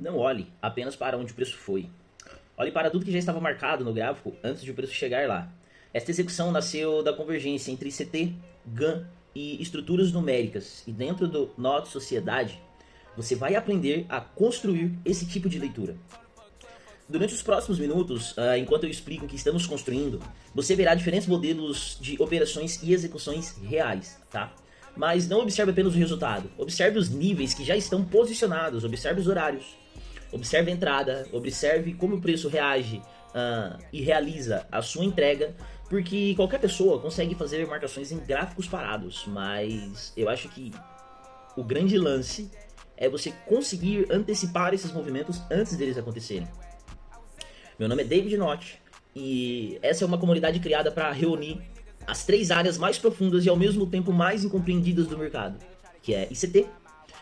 Não olhe apenas para onde o preço foi. Olhe para tudo que já estava marcado no gráfico antes de o preço chegar lá. Esta execução nasceu da convergência entre CT, GAN e estruturas numéricas. E dentro do Node Sociedade, você vai aprender a construir esse tipo de leitura. Durante os próximos minutos, enquanto eu explico o que estamos construindo, você verá diferentes modelos de operações e execuções reais, tá? Mas não observe apenas o resultado, observe os níveis que já estão posicionados, observe os horários, observe a entrada, observe como o preço reage e realiza a sua entrega, porque qualquer pessoa consegue fazer marcações em gráficos parados, mas eu acho que o grande lance é você conseguir antecipar esses movimentos antes deles acontecerem. Meu nome é David Knott e essa é uma comunidade criada para reunir as três áreas mais profundas e ao mesmo tempo mais incompreendidas do mercado, que é ICT,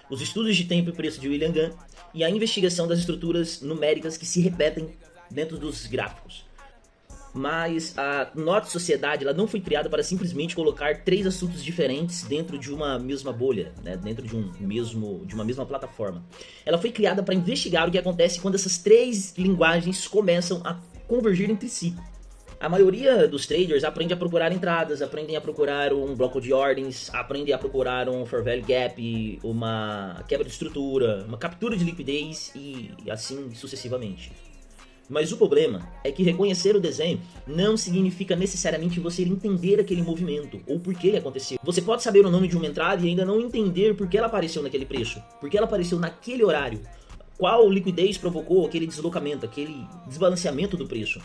os estudos de tempo e preço de William Gunn e a investigação das estruturas numéricas que se repetem dentro dos gráficos. Mas a Node Sociedade ela não foi criada para simplesmente colocar três assuntos diferentes dentro de uma mesma bolha, né? Dentro de uma mesma plataforma. Ela foi criada para investigar o que acontece quando essas três linguagens começam a convergir entre si. A maioria dos traders aprende a procurar entradas, aprendem a procurar um bloco de ordens, aprendem a procurar um fair value gap, uma quebra de estrutura, uma captura de liquidez e assim sucessivamente. Mas o problema é que reconhecer o desenho não significa necessariamente você entender aquele movimento ou por que ele aconteceu. Você pode saber o nome de uma entrada e ainda não entender por que ela apareceu naquele preço, por que ela apareceu naquele horário, qual liquidez provocou aquele deslocamento, aquele desbalanceamento do preço.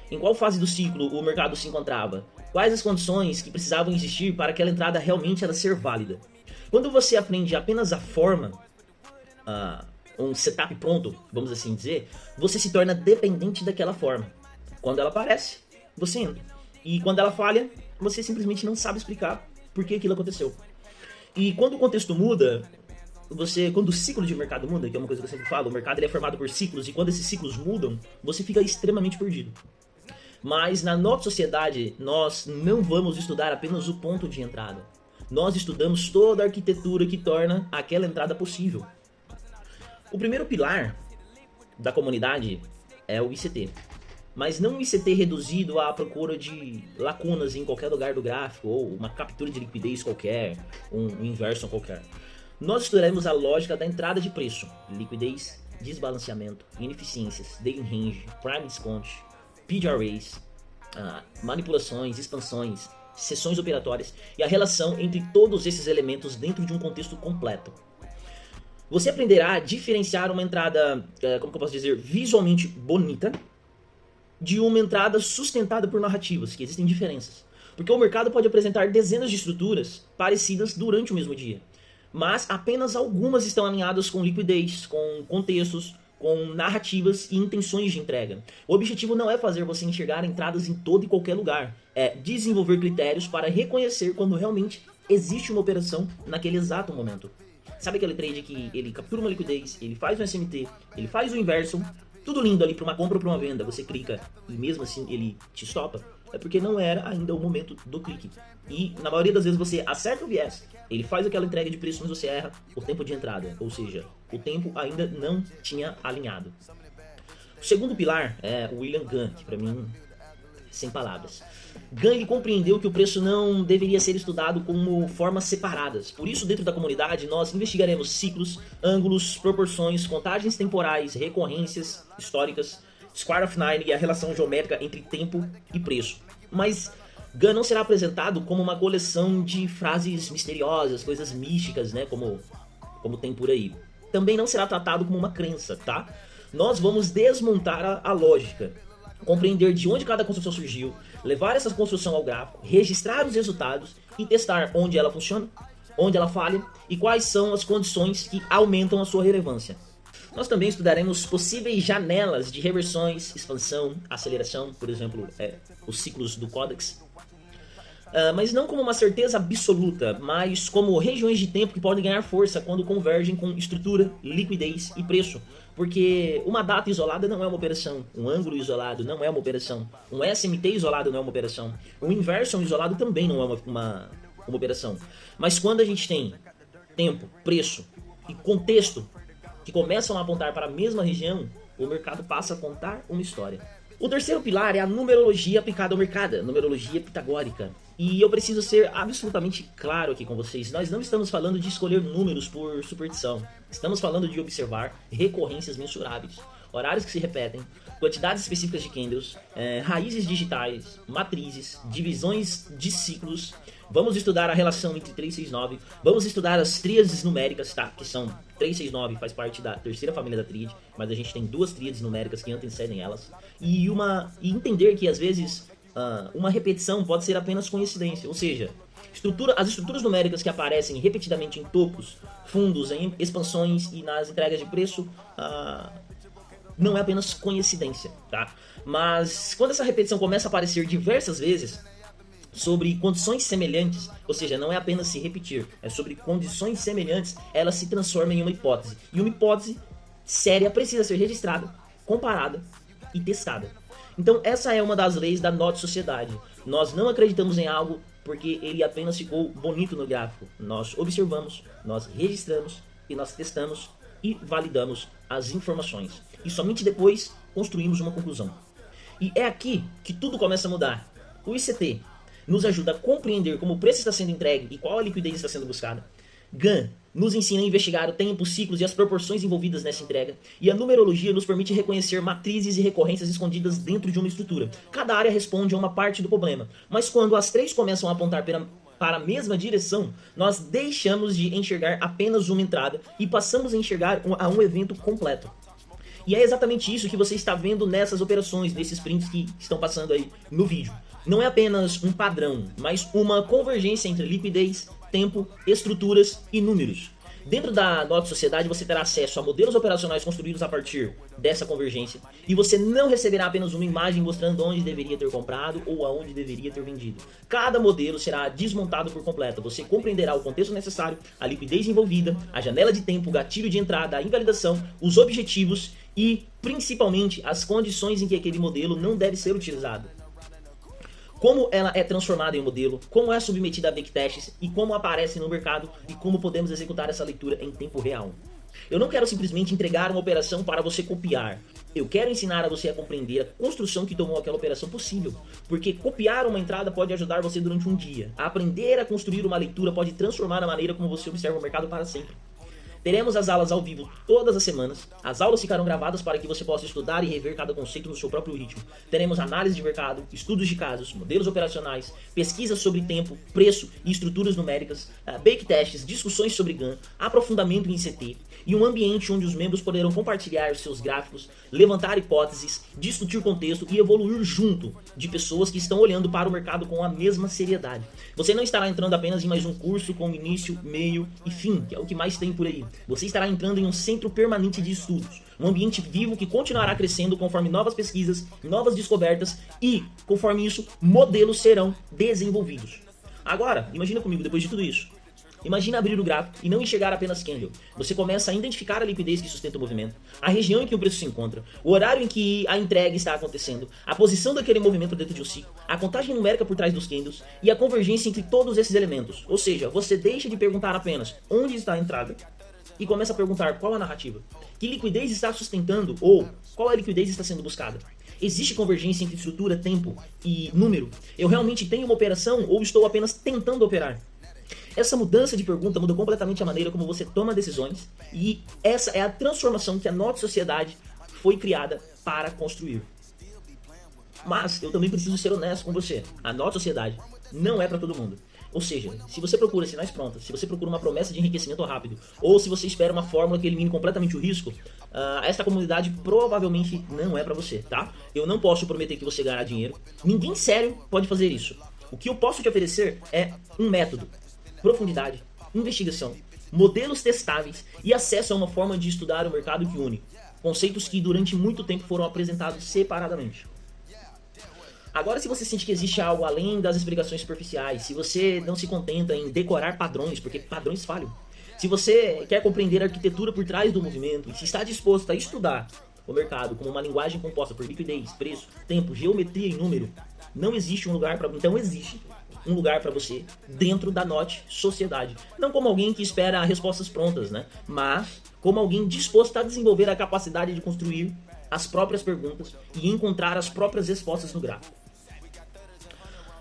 Em qual fase do ciclo o mercado se encontrava? Quais as condições que precisavam existir para aquela entrada realmente ela ser válida? Quando você aprende apenas a forma, um setup pronto, vamos assim dizer, você se torna dependente daquela forma. Quando ela aparece, você entra. E quando ela falha, você simplesmente não sabe explicar por que aquilo aconteceu. E quando o contexto muda, quando o ciclo de mercado muda, que é uma coisa que eu sempre falo, o mercado ele é formado por ciclos, e quando esses ciclos mudam, você fica extremamente perdido. Mas na nossa sociedade, nós não vamos estudar apenas o ponto de entrada. Nós estudamos toda a arquitetura que torna aquela entrada possível. O primeiro pilar da comunidade é o ICT, mas não um ICT reduzido à procura de lacunas em qualquer lugar do gráfico ou uma captura de liquidez qualquer, um inversion qualquer. Nós estudaremos a lógica da entrada de preço, liquidez, desbalanceamento, ineficiências, daily range, prime discount, PGRAs, manipulações, expansões, sessões operatórias e a relação entre todos esses elementos dentro de um contexto completo. Você aprenderá a diferenciar uma entrada, como que eu posso dizer, visualmente bonita, de uma entrada sustentada por narrativas, que existem diferenças. Porque o mercado pode apresentar dezenas de estruturas parecidas durante o mesmo dia, mas apenas algumas estão alinhadas com liquidez, com contextos, com narrativas e intenções de entrega. O objetivo não é fazer você enxergar entradas em todo e qualquer lugar, é desenvolver critérios para reconhecer quando realmente existe uma operação naquele exato momento. Sabe aquele trade que ele captura uma liquidez, ele faz um SMT, ele faz o inversion, tudo lindo ali para uma compra ou para uma venda, você clica e mesmo assim ele te stopa? É porque não era ainda o momento do clique. E na maioria das vezes você acerta o viés, ele faz aquela entrega de preço, mas você erra o tempo de entrada, ou seja, o tempo ainda não tinha alinhado. O segundo pilar é o William Gunn, que para mim, sem palavras. Gunn ele compreendeu que o preço não deveria ser estudado como formas separadas. Por isso, dentro da comunidade, nós investigaremos ciclos, ângulos, proporções, contagens temporais, recorrências históricas, Square of Nine e a relação geométrica entre tempo e preço. Mas Gunn não será apresentado como uma coleção de frases misteriosas, coisas místicas, né, como tem por aí. Também não será tratado como uma crença, tá? Nós vamos desmontar a lógica, compreender de onde cada construção surgiu, levar essa construção ao gráfico, registrar os resultados e testar onde ela funciona, onde ela falha e quais são as condições que aumentam a sua relevância. Nós também estudaremos possíveis janelas de reversões, expansão, aceleração, por exemplo, os ciclos do Codex, mas não como uma certeza absoluta, mas como regiões de tempo que podem ganhar força quando convergem com estrutura, liquidez e preço. Porque uma data isolada não é uma operação, um ângulo isolado não é uma operação, um SMT isolado não é uma operação, um inversion isolado também não é uma operação. Mas quando a gente tem tempo, preço e contexto que começam a apontar para a mesma região, o mercado passa a contar uma história. O terceiro pilar é a numerologia aplicada ao mercado, a numerologia pitagórica. E eu preciso ser absolutamente claro aqui com vocês, nós não estamos falando de escolher números por superstição. Estamos falando de observar recorrências mensuráveis, horários que se repetem, quantidades específicas de candles, raízes digitais, matrizes, divisões de ciclos. Vamos estudar a relação entre 369, vamos estudar as tríades numéricas, tá? Que são 369, faz parte da terceira família da tríade, mas a gente tem duas tríades numéricas que antecedem elas. E entender que às vezes uma repetição pode ser apenas coincidência, ou seja, as estruturas numéricas que aparecem repetidamente em topos, fundos, em expansões e nas entregas de preço, não é apenas coincidência, tá? Mas quando essa repetição começa a aparecer diversas vezes, sobre condições semelhantes, ou seja, não é apenas se repetir, é sobre condições semelhantes, ela se transforma em uma hipótese. E uma hipótese séria precisa ser registrada, comparada e testada. Então essa é uma das leis da Note Sociedade. Nós não acreditamos em algo porque ele apenas ficou bonito no gráfico. Nós observamos, nós registramos e nós testamos e validamos as informações. E somente depois construímos uma conclusão. E é aqui que tudo começa a mudar. O ICT nos ajuda a compreender como o preço está sendo entregue e qual a liquidez está sendo buscada. GAN nos ensina a investigar o tempo, ciclos e as proporções envolvidas nessa entrega. E a numerologia nos permite reconhecer matrizes e recorrências escondidas dentro de uma estrutura. Cada área responde a uma parte do problema, mas quando as três começam a apontar para a mesma direção, nós deixamos de enxergar apenas uma entrada e passamos a enxergar um evento completo. E é exatamente isso que você está vendo nessas operações, nesses prints que estão passando aí no vídeo. Não é apenas um padrão, mas uma convergência entre liquidez, tempo, estruturas e números. Dentro da Note Sociedade você terá acesso a modelos operacionais construídos a partir dessa convergência e você não receberá apenas uma imagem mostrando onde deveria ter comprado ou aonde deveria ter vendido. Cada modelo será desmontado por completo. Você compreenderá o contexto necessário, a liquidez envolvida, a janela de tempo, o gatilho de entrada, a invalidação, os objetivos e principalmente as condições em que aquele modelo não deve ser utilizado. Como ela é transformada em um modelo, como é submetida a backtests e como aparece no mercado e como podemos executar essa leitura em tempo real. Eu não quero simplesmente entregar uma operação para você copiar. Eu quero ensinar a você a compreender a construção que tomou aquela operação possível. Porque copiar uma entrada pode ajudar você durante um dia. Aprender a construir uma leitura pode transformar a maneira como você observa o mercado para sempre. Teremos as aulas ao vivo todas as semanas. As aulas ficarão gravadas para que você possa estudar e rever cada conceito no seu próprio ritmo. Teremos análise de mercado, estudos de casos, modelos operacionais, pesquisas sobre tempo, preço e estruturas numéricas, backtests, discussões sobre GAN, aprofundamento em ICT e um ambiente onde os membros poderão compartilhar seus gráficos, levantar hipóteses, discutir contexto e evoluir junto de pessoas que estão olhando para o mercado com a mesma seriedade. Você não estará entrando apenas em mais um curso com início, meio e fim, que é o que mais tem por aí. Você estará entrando em um centro permanente de estudos, um ambiente vivo que continuará crescendo conforme novas pesquisas, novas descobertas e, conforme isso, modelos serão desenvolvidos. Agora, imagina comigo, depois de tudo isso, imagina abrir o gráfico e não enxergar apenas candle. Você começa a identificar a liquidez que sustenta o movimento, a região em que o preço se encontra, o horário em que a entrega está acontecendo, a posição daquele movimento dentro de um ciclo, a contagem numérica por trás dos candles e a convergência entre todos esses elementos. Ou seja, você deixa de perguntar apenas onde está a entrada e começa a perguntar qual a narrativa, que liquidez está sustentando ou qual a liquidez está sendo buscada. Existe convergência entre estrutura, tempo e número? Eu realmente tenho uma operação ou estou apenas tentando operar? Essa mudança de pergunta muda completamente a maneira como você toma decisões e essa é a transformação que a Note Sociedade foi criada para construir. Mas eu também preciso ser honesto com você. A Note Sociedade não é para todo mundo. Ou seja, se você procura sinais prontos, se você procura uma promessa de enriquecimento rápido, ou se você espera uma fórmula que elimine completamente o risco, esta comunidade provavelmente não é pra você, tá? Eu não posso prometer que você ganhará dinheiro. Ninguém sério pode fazer isso. O que eu posso te oferecer é um método, profundidade, investigação, modelos testáveis e acesso a uma forma de estudar o mercado que une. Conceitos que durante muito tempo foram apresentados separadamente. Agora, se você sente que existe algo além das explicações superficiais, se você não se contenta em decorar padrões, porque padrões falham, se você quer compreender a arquitetura por trás do movimento e se está disposto a estudar o mercado como uma linguagem composta por liquidez, preço, tempo, geometria e número, não existe um lugar para... Então existe um lugar para você dentro da Note Sociedade. Não como alguém que espera respostas prontas, né? Mas como alguém disposto a desenvolver a capacidade de construir as próprias perguntas e encontrar as próprias respostas no gráfico.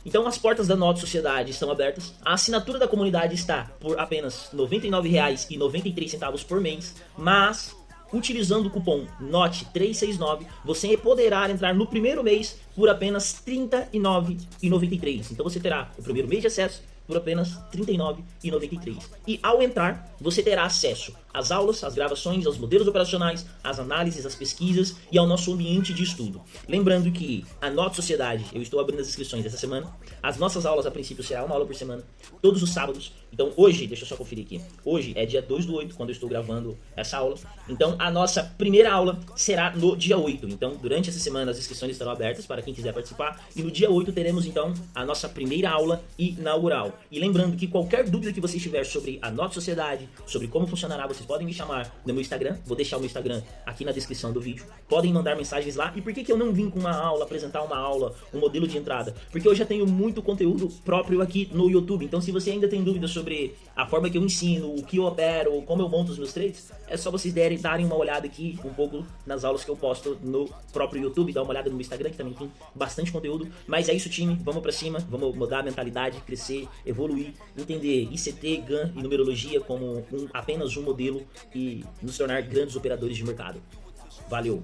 Então as portas da Note Sociedade estão abertas, a assinatura da comunidade está por apenas R$ 99,93 por mês, mas utilizando o cupom NOTE369 você poderá entrar no primeiro mês por apenas R$ 39,93. Então você terá o primeiro mês de acesso por apenas R$ 39,93. E ao entrar, você terá acesso às aulas, às gravações, aos modelos operacionais, às análises, às pesquisas e ao nosso ambiente de estudo. Lembrando que a Note Sociedade, eu estou abrindo as inscrições essa semana, as nossas aulas a princípio será uma aula por semana, todos os sábados. Então hoje, deixa eu só conferir aqui, hoje é dia 2/8, quando eu estou gravando essa aula. Então a nossa primeira aula será no dia 8. Então durante essa semana as inscrições estarão abertas para quem quiser participar. E no dia 8 teremos então a nossa primeira aula inaugural. E lembrando que qualquer dúvida que você tiver sobre a Note Sociedade, sobre como funcionará, vocês podem me chamar no meu Instagram, vou deixar o meu Instagram aqui na descrição do vídeo, podem mandar mensagens lá. E por que eu não vim com uma aula, apresentar uma aula, um modelo de entrada? Porque eu já tenho muito conteúdo próprio aqui no YouTube, então se você ainda tem dúvidas sobre a forma que eu ensino, o que eu opero, como eu monto os meus trades, é só vocês darem uma olhada aqui um pouco nas aulas que eu posto no próprio YouTube, dar uma olhada no meu Instagram, que também tem bastante conteúdo. Mas é isso, time, vamos pra cima, vamos mudar a mentalidade, crescer, evoluir, entender ICT, GAN e numerologia como apenas um modelo e nos tornar grandes operadores de mercado. Valeu!